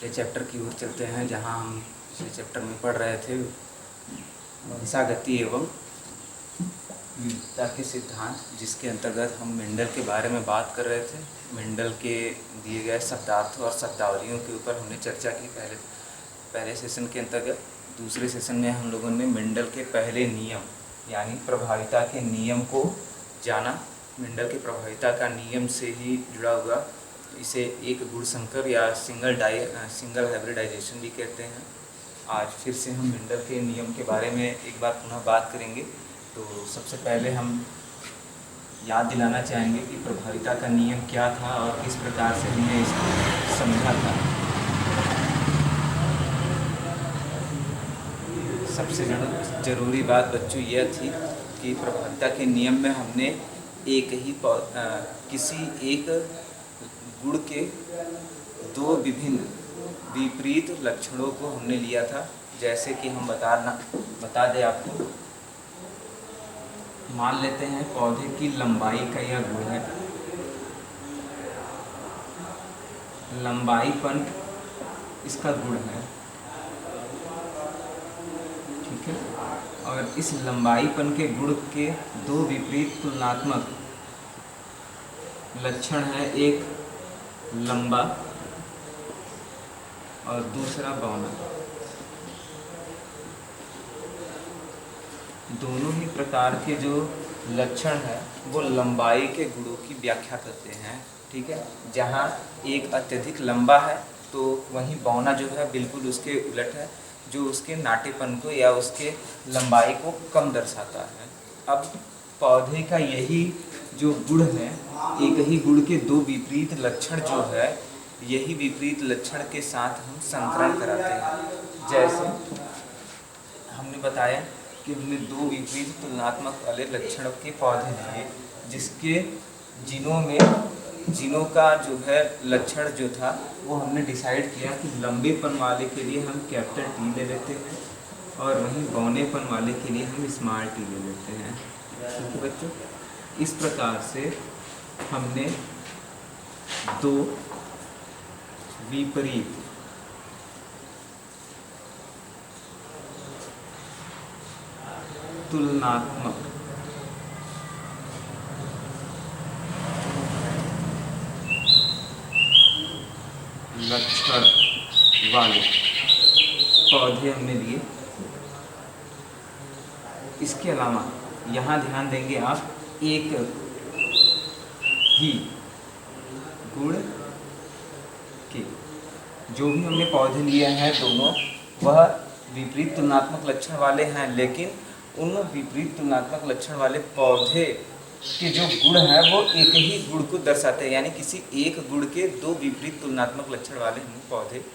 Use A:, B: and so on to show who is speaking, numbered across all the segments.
A: पिछले चैप्टर की ओर चलते हैं, जहां हम पिछले चैप्टर में पढ़ रहे थे दिशागति एवं विविधता के सिद्धांत, जिसके अंतर्गत हम मेंडल के बारे में बात कर रहे थे। मेंडल के दिए गए शब्दार्थों और शब्दावलियों के ऊपर हमने चर्चा की पहले सेशन के अंतर्गत। दूसरे सेशन में हम लोगों ने मेंडल के पहले नियम यानी प्रभाविता के नियम को जाना। मेंडल के प्रभाविता का नियम से ही जुड़ा हुआ इसे एक गुण संकर या सिंगल हाइब्रिडाइजेशन भी कहते हैं। आज फिर से हम मेंडल के नियम के बारे में एक बार पुनः बात करेंगे। तो सबसे पहले हम याद दिलाना चाहेंगे कि प्रभाविता का नियम क्या था और किस प्रकार से हमने इसको समझा था। सबसे ज़रूरी बात बच्चों यह थी कि प्रभाविता के नियम में हमने किसी एक गुण के दो विभिन्न विपरीत लक्षणों को हमने लिया था। जैसे कि हम बता दें आपको, मान लेते हैं पौधे की लंबाई का यह गुण है। लंबाईपन इसका गुण है, ठीक है। और इस लंबाईपन के गुण के दो विपरीत तुलनात्मक लक्षण है, एक लंबा और दूसरा बौना। दोनों ही प्रकार के जो लक्षण है वो लंबाई के गुणों की व्याख्या करते हैं, ठीक है। जहाँ एक अत्यधिक लंबा है तो वहीं बौना जो है बिल्कुल उसके उलट है, जो उसके नाटेपन को या उसके लंबाई को कम दर्शाता है। अब पौधे का यही जो गुण है, एक ही गुण के दो विपरीत लक्षण जो है, यही विपरीत लक्षण के साथ हम संकरण कराते हैं। जैसे हमने बताया कि हमने दो विपरीत तुलनात्मक वाले लक्षणों के पौधे लिए, जिसके जीनों का जो है लक्षण जो था वो हमने डिसाइड किया कि लंबेपन वाले के लिए हम कैपिटल टी ले लेते हैं और वहीं बौनेपन वाले के लिए हम स्मॉल टी ले लेते हैं, ठीक है बच्चों। इस प्रकार से हमने दो विपरीत तुलनात्मक लक्षण वाले पौधे हमने लिए। इसके अलावा यहाँ ध्यान देंगे आप, एक ही गुण के जो भी हमने पौधे लिए हैं दोनों, वह विपरीत तुलनात्मक लक्षण वाले हैं, लेकिन उन विपरीत तुलनात्मक लक्षण वाले पौधे के जो गुण हैं वो एक ही गुण को दर्शाते हैं, यानी किसी एक गुण के दो विपरीत तुलनात्मक लक्षण वाले हम पौधे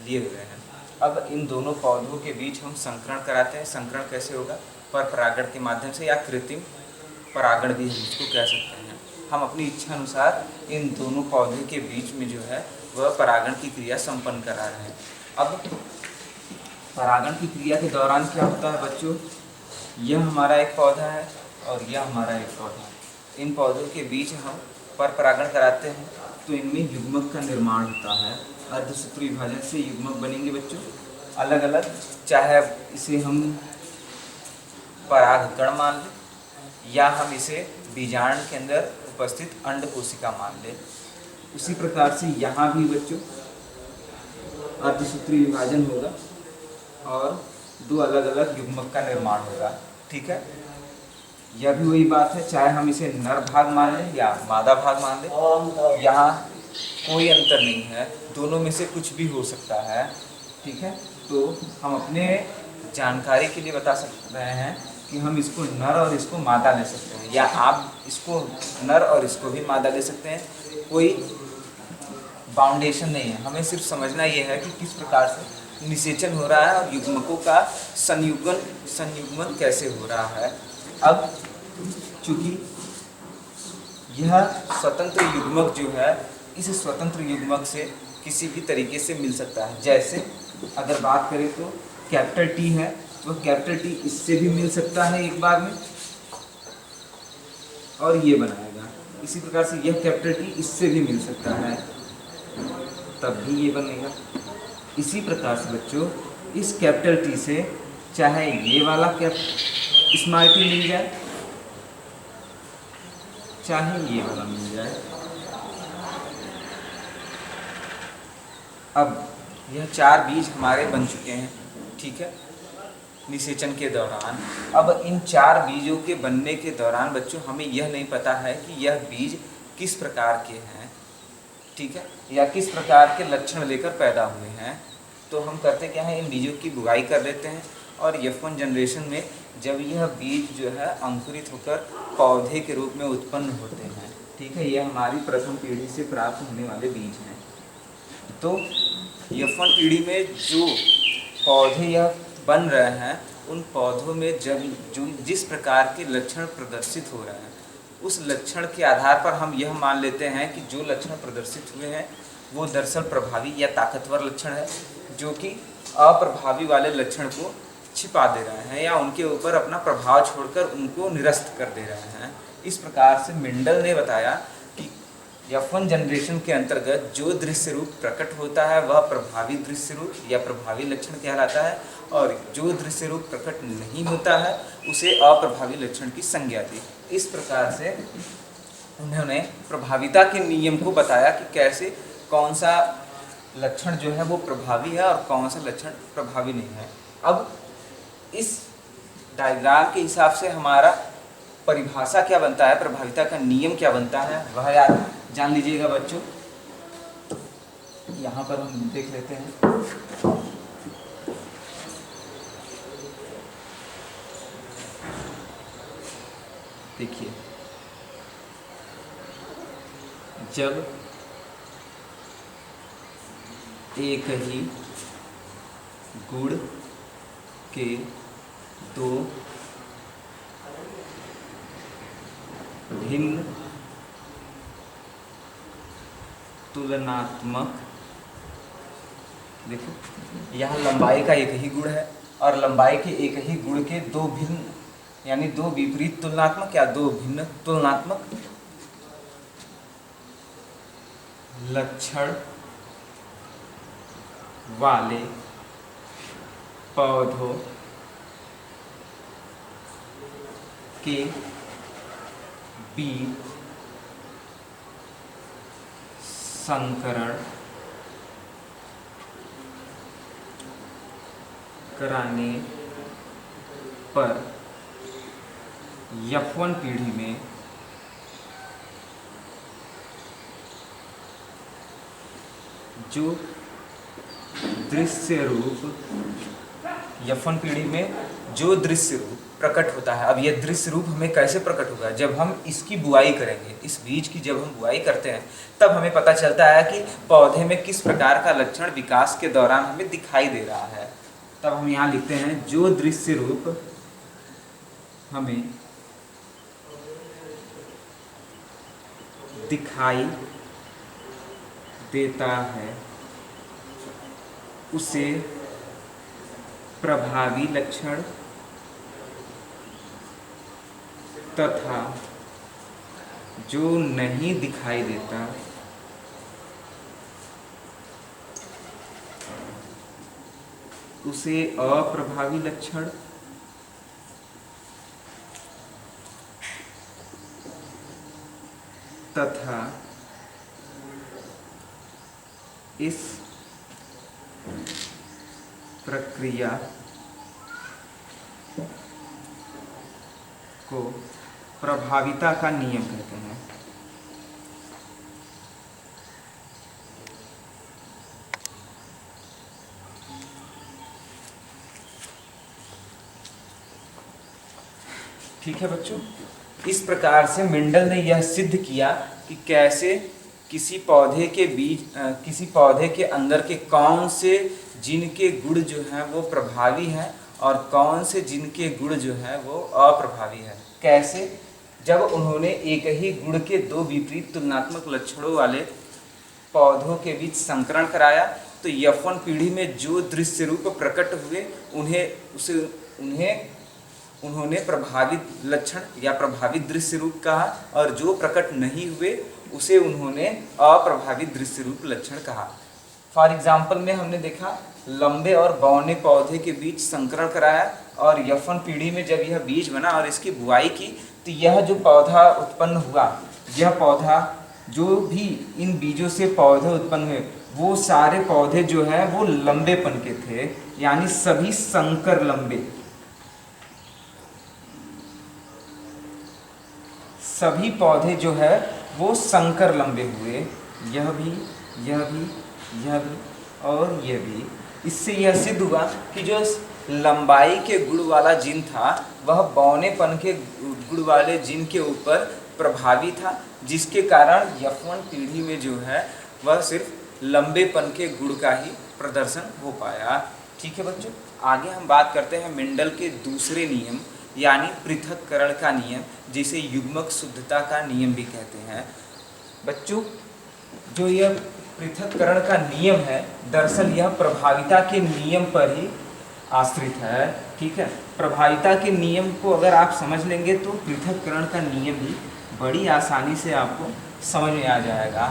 A: लिए हुए हैं। अब इन दोनों पौधों के बीच हम संकरण कराते हैं। संकरण कैसे होगा? पर परागण के माध्यम से, या कृत्रिम परागण भी हम इसको कह सकते हैं। हम अपनी इच्छा अनुसार इन दोनों पौधे के बीच में जो है वह परागण की क्रिया संपन्न करा रहे हैं। अब परागण की क्रिया के दौरान क्या होता है बच्चों? यह हमारा एक पौधा है और यह हमारा एक पौधा है। इन पौधों के बीच हम पर परागण कराते हैं तो इनमें युग्मक का निर्माण होता है। अर्धसूत्र विभाजन से युग्मक बनेंगे बच्चों, अलग अलग, चाहे इसे हम परागकण मान लें या हम इसे बीजांड के अंदर उपस्थित अंड कोशिका मान लें। उसी प्रकार से यहाँ भी बच्चों अर्धसूत्री विभाजन होगा और दो अलग अलग युग्मक का निर्माण होगा, ठीक है। यह भी वही बात है, चाहे हम इसे नर भाग मान लें या मादा भाग मान लें, यहाँ कोई अंतर नहीं है, दोनों में से कुछ भी हो सकता है, ठीक है। तो हम अपने जानकारी के लिए बता सकते हैं कि हम इसको नर और इसको मादा ले सकते हैं, या आप इसको नर और इसको भी मादा ले सकते हैं। कोई बाउंडेशन नहीं है, हमें सिर्फ समझना ये है कि किस प्रकार से निषेचन हो रहा है और युग्मकों का संयुग्मन कैसे हो रहा है। अब चूंकि यह स्वतंत्र युग्मक जो है, इस स्वतंत्र युग्मक से किसी भी तरीके से मिल सकता है। जैसे अगर बात करें तो कैपिटल टी है तो कैपिटल टी इससे भी मिल सकता है एक बार में और ये बनाएगा। इसी प्रकार से यह कैपिटल टी इससे भी मिल सकता है, तब भी ये बनेगा। इसी प्रकार से बच्चों इस कैपिटल टी से चाहे ये वाला स्मॉल टी मिल जाए, चाहे ये वाला मिल जाए। अब यह 4 बीज हमारे बन चुके हैं, ठीक है, निषेचन के दौरान। अब इन 4 बीजों के बनने के दौरान बच्चों हमें यह नहीं पता है कि यह बीज किस प्रकार के हैं, ठीक है, या किस प्रकार के लक्षण लेकर पैदा हुए हैं। तो हम करते क्या है, इन बीजों की बुवाई कर लेते हैं और F1 जनरेशन में जब यह बीज जो है अंकुरित होकर पौधे के रूप में उत्पन्न होते हैं, ठीक है, यह हमारी प्रथम पीढ़ी से प्राप्त होने वाले बीज हैं। तो F1 पीढ़ी में जो पौधे यह बन रहे हैं, उन पौधों में जब जो जिस प्रकार के लक्षण प्रदर्शित हो रहे हैं, उस लक्षण के आधार पर हम यह मान लेते हैं कि जो लक्षण प्रदर्शित हुए हैं वो दरअसल प्रभावी या ताकतवर लक्षण है, जो कि अप्रभावी वाले लक्षण को छिपा दे रहे हैं या उनके ऊपर अपना प्रभाव छोड़कर उनको निरस्त कर दे रहे हैं। इस प्रकार से मेंडल ने बताया कि F1 जनरेशन के अंतर्गत जो दृश्य रूप प्रकट होता है वह प्रभावी दृश्य रूप या प्रभावी लक्षण कहलाता है, और जो दृश्य रूप प्रकट नहीं होता है उसे अप्रभावी लक्षण की संज्ञा दी। इस प्रकार से उन्होंने प्रभाविता के नियम को बताया कि कैसे कौन सा लक्षण जो है वो प्रभावी है और कौन सा लक्षण प्रभावी नहीं है। अब इस डायग्राम के हिसाब से हमारा परिभाषा क्या बनता है, प्रभाविता का नियम क्या बनता है, वह याद जान लीजिएगा बच्चों। यहाँ पर हम देख लेते हैं। देखिए, जब एक ही गुण के 2 भिन्न तुलनात्मक, देखो यहाँ लंबाई का एक ही गुण है और लंबाई के एक ही गुण के 2 भिन्न यानी 2 विपरीत तुलनात्मक या 2 भिन्न तुलनात्मक लक्षण वाले पौधों के बीज संकरण कराने पर F1 पीढ़ी में जो दृश्य रूप F1 पीढ़ी में जो दृश्य रूप प्रकट होता है। अब यह दृश्य रूप हमें कैसे प्रकट होगा, जब हम इसकी बुआई करेंगे, इस बीज की जब हम बुआई करते हैं तब हमें पता चलता है कि पौधे में किस प्रकार का लक्षण विकास के दौरान हमें दिखाई दे रहा है। तब हम यहाँ लिखते हैं जो दृश्य रूप हमें दिखाई देता है उसे प्रभावी लक्षण तथा जो नहीं दिखाई देता उसे अप्रभावी लक्षण तथा इस प्रक्रिया को प्रभाविता का नियम कहते हैं। ठीक है बच्चों, इस प्रकार से मेंडल ने यह सिद्ध किया कि कैसे किसी पौधे के बीज किसी पौधे के अंदर के कौन से जिनके गुण जो हैं वो प्रभावी हैं और कौन से जिनके गुण जो हैं वो अप्रभावी हैं। कैसे, जब उन्होंने एक ही गुण के 2 विपरीत तुलनात्मक लक्षणों वाले पौधों के बीच संकरण कराया तो F1 पीढ़ी में जो दृश्य रूप प्रकट हुए उन्होंने प्रभावित लक्षण या प्रभावित दृश्य रूप कहा, और जो प्रकट नहीं हुए उसे उन्होंने अप्रभावित दृश्य रूप लक्षण कहा। फॉर एग्जाम्पल में हमने देखा लंबे और बौने पौधे के बीच संकरण कराया और F1 पीढ़ी में जब यह बीज बना और इसकी बुआई की तो यह जो पौधा उत्पन्न हुआ, यह पौधा जो भी इन बीजों से पौधे उत्पन्न हुए वो सारे पौधे जो है वो लंबेपन के थे, यानी सभी संकर लंबे, सभी पौधे जो है वो संकर लंबे हुए। यह भी, यह भी, यह भी और यह भी। इससे यह सिद्ध हुआ कि जो लंबाई के गुण वाला जीन था वह बौनेपन के गुण वाले जीन के ऊपर प्रभावी था, जिसके कारण F1 पीढ़ी में जो है वह सिर्फ लंबेपन के गुण का ही प्रदर्शन हो पाया। ठीक है बच्चों, आगे हम बात करते हैं मेंडल के दूसरे नियम यानी पृथक्करण का नियम, जिसे युग्मक शुद्धता का नियम भी कहते हैं। बच्चों, जो यह पृथक्करण का नियम है दरअसल यह प्रभाविता के नियम पर ही आश्रित है। ठीक है, प्रभाविता के नियम को अगर आप समझ लेंगे तो पृथक्करण का नियम भी बड़ी आसानी से आपको समझ में आ जाएगा।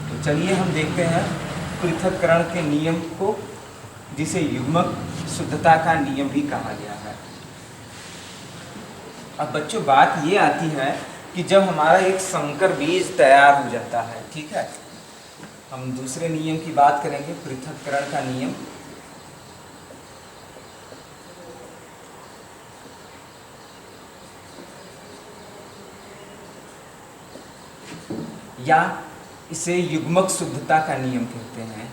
A: तो चलिए हम देखते हैं पृथक्करण के नियम को, जिसे युग्मक शुद्धता का नियम भी कहा गया है। अब बच्चों बात ये आती है कि जब हमारा एक संकर बीज तैयार हो जाता है, ठीक है, हम दूसरे नियम की बात करेंगे, पृथक्करण का नियम। या इसे युग्मक शुद्धता का नियम कहते हैं।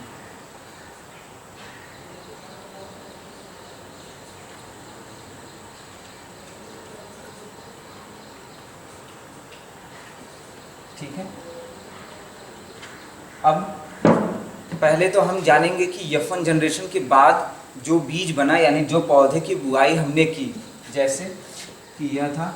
A: ठीक है, अब पहले तो हम जानेंगे कि F1 जनरेशन के बाद जो बीज बना यानी जो पौधे की बुआई हमने की, जैसे कि यह था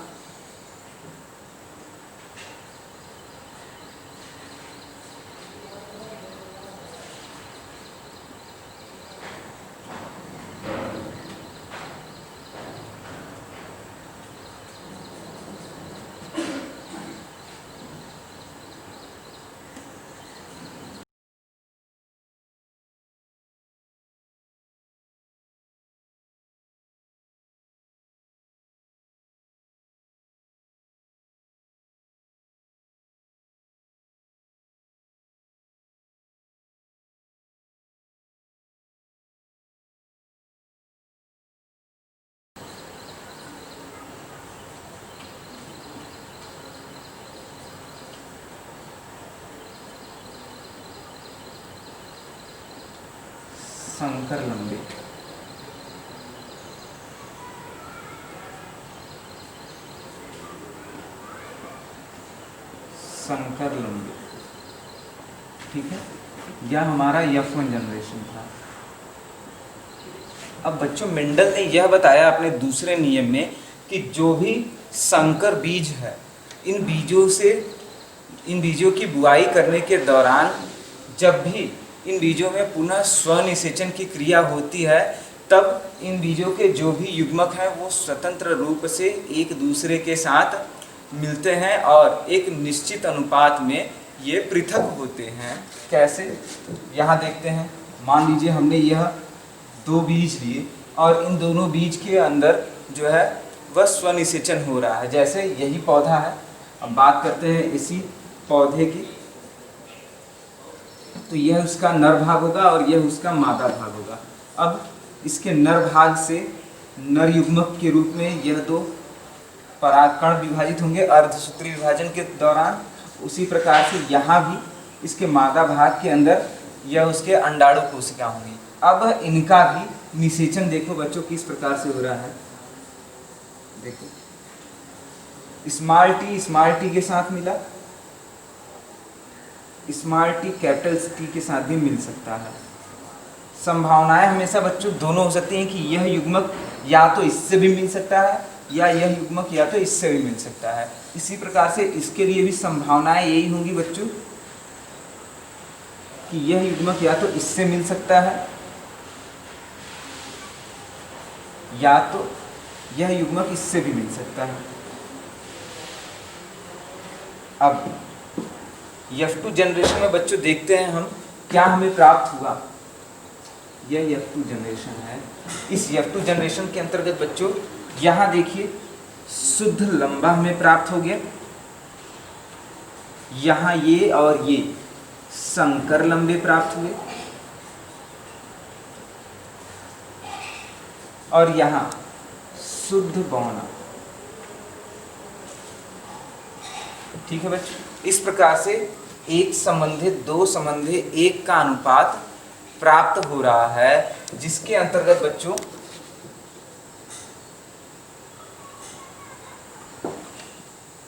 A: संकर लंबे। संकर लंबे, ठीक है, यह हमारा F1 जनरेशन था। अब बच्चों मेंडल ने यह बताया अपने दूसरे नियम में कि जो भी संकर बीज है इन बीजों की बुआई करने के दौरान जब भी इन बीजों में पुनः स्वनिषेचन की क्रिया होती है तब इन बीजों के जो भी युग्मक हैं वो स्वतंत्र रूप से एक दूसरे के साथ मिलते हैं और एक निश्चित अनुपात में ये पृथक होते हैं। कैसे, यहाँ देखते हैं, मान लीजिए हमने यह दो बीज लिए और इन दोनों बीज के अंदर जो है वह स्वनिषेचन हो रहा है। जैसे यही पौधा है, अब बात करते हैं इसी पौधे की, तो यह उसका नर भाग होगा और यह उसका मादा भाग होगा। अब इसके नर भाग से नर युग्मक के रूप में यह दो परागकण विभाजित होंगे अर्धसूत्री विभाजन के दौरान। उसी प्रकार से यहाँ भी इसके मादा भाग के अंदर यह उसके अंडाणु कोशिका होंगी। अब इनका भी निषेचन देखो बच्चों किस प्रकार से हो रहा है। देखो, स्मॉल टी के साथ मिला, स्मॉल टी कैपिटल टी के साथ भी मिल सकता है। संभावनाएं हमेशा बच्चों दोनों हो सकती हैं कि यह युग्मक या तो इससे भी मिल सकता है या यह युग्मक या तो इससे भी मिल सकता है। इसी प्रकार से इसके लिए भी संभावनाएं यही होंगी बच्चों कि यह युग्मक या तो इससे मिल सकता है या तो यह युग्मक इससे भी मिल सकता है। अब F2 जनरेशन में बच्चों देखते हैं हम क्या हमें प्राप्त हुआ। यह F2 जनरेशन है। इस F2 जनरेशन के अंतर्गत बच्चों यहाँ देखिए शुद्ध लंबा हमें प्राप्त हो गया, यहाँ ये और ये संकर लंबे प्राप्त हुए, और यहाँ शुद्ध बौना। ठीक है बच्चों, इस प्रकार से एक संबंधे दो संबंधे एक का अनुपात प्राप्त हो रहा है, जिसके अंतर्गत बच्चों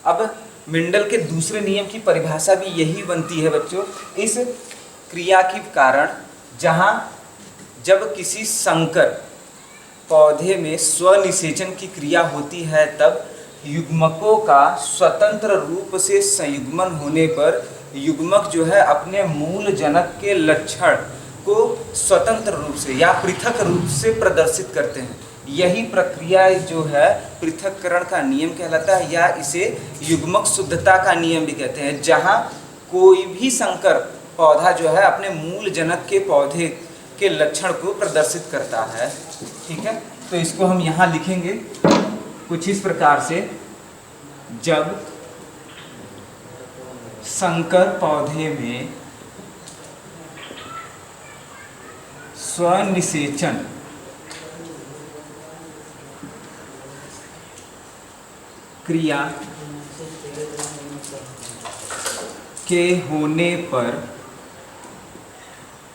A: अब मेंडल के दूसरे नियम की परिभाषा भी यही बनती है बच्चों। इस क्रिया के कारण जब किसी संकर पौधे में स्वनिषेचन की क्रिया होती है, तब युग्मकों का स्वतंत्र रूप से संयुग्मन होने पर युग्मक जो है अपने मूल जनक के लक्षण को स्वतंत्र रूप से या पृथक रूप से प्रदर्शित करते हैं। यही प्रक्रिया जो है पृथक्करण का नियम कहलाता है, या इसे युग्मक शुद्धता का नियम भी कहते हैं, जहाँ कोई भी संकर पौधा जो है अपने मूल जनक के पौधे के लक्षण को प्रदर्शित करता है। ठीक है, तो इसको हम यहाँ लिखेंगे कुछ इस प्रकार से, जब संकर पौधे में स्वनिषेचन क्रिया के होने पर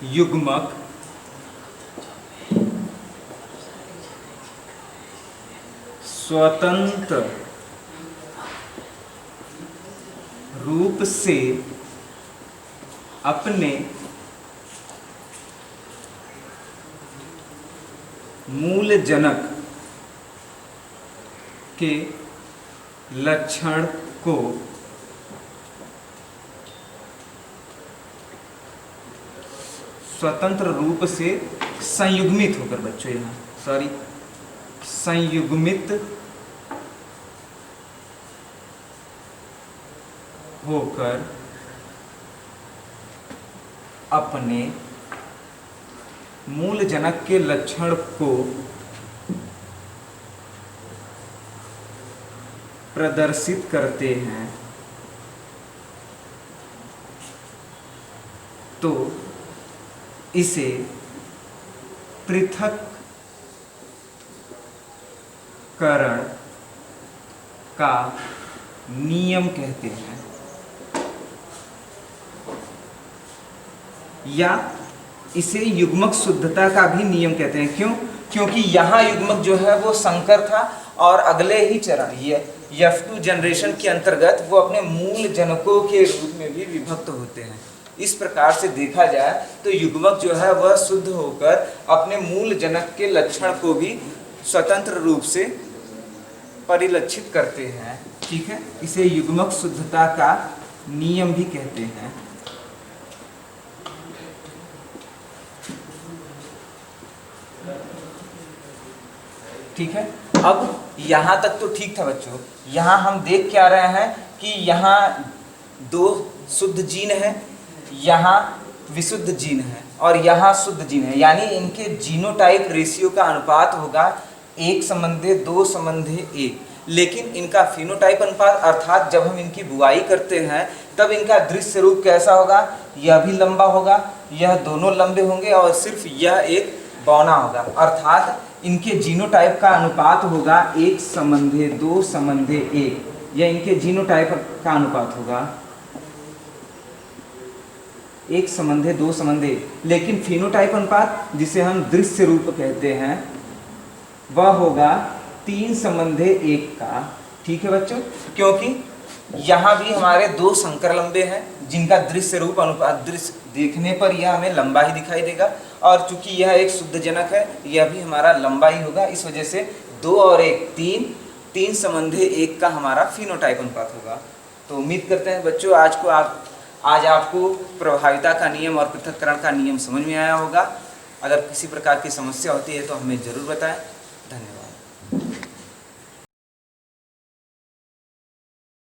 A: युग्मक स्वतंत्र रूप से अपने मूल जनक के लक्षण को स्वतंत्र रूप से संयुग्मित होकर बच्चों संयुग्मित होकर अपने मूल जनक के लक्षण को प्रदर्शित करते हैं, तो इसे पृथक्करण का नियम कहते हैं, या इसे युग्मक शुद्धता का भी नियम कहते हैं। क्यों? क्योंकि यहाँ युग्मक जो है वो संकर था और अगले ही चरण ये F2 जनरेशन के अंतर्गत वो अपने मूल जनकों के रूप में भी विभक्त होते हैं। इस प्रकार से देखा जाए तो युग्मक जो है वह शुद्ध होकर अपने मूल जनक के लक्षण को भी स्वतंत्र रूप से परिलक्षित करते हैं। ठीक है, इसे युग्मक शुद्धता का नियम भी कहते हैं। ठीक है, अब यहाँ तक तो ठीक था बच्चों। यहाँ हम देख क्या रहे हैं कि यहाँ दो शुद्ध जीन है, यहाँ विशुद्ध जीन है और यहाँ शुद्ध जीन है, यानी इनके जीनोटाइप रेशियो का अनुपात होगा 1:2:1। लेकिन इनका फिनोटाइप अनुपात अर्थात जब हम इनकी बुआई करते हैं तब इनका दृश्य रूप कैसा होगा? यह भी लंबा होगा, यह दोनों लंबे होंगे और सिर्फ यह एक बौना होगा। अर्थात इनके जीनोटाइप का अनुपात होगा 1:2:1। यह इनके जीनोटाइप का अनुपात होगा 1:2:1। लेकिन फिनोटाइप अनुपात जिसे हम दृश्य रूप कहते हैं वह होगा 3:1 का। ठीक है बच्चों, क्योंकि यहाँ भी हमारे दो संकर लंबे हैं जिनका दृश्य रूप अनुपात दृश्य देखने पर यह हमें लंबा ही दिखाई देगा, और चूंकि यह एक शुद्ध जनक है यह भी हमारा लंबा ही होगा। इस वजह से 2 और 1 3:1 का हमारा फिनोटाइप अनुपात होगा। तो उम्मीद करते हैं बच्चों आज आपको प्रभाविता का नियम और पृथक्करण का नियम समझ में आया होगा। अगर किसी प्रकार की समस्या होती है तो हमें ज़रूर बताएं। धन्यवाद।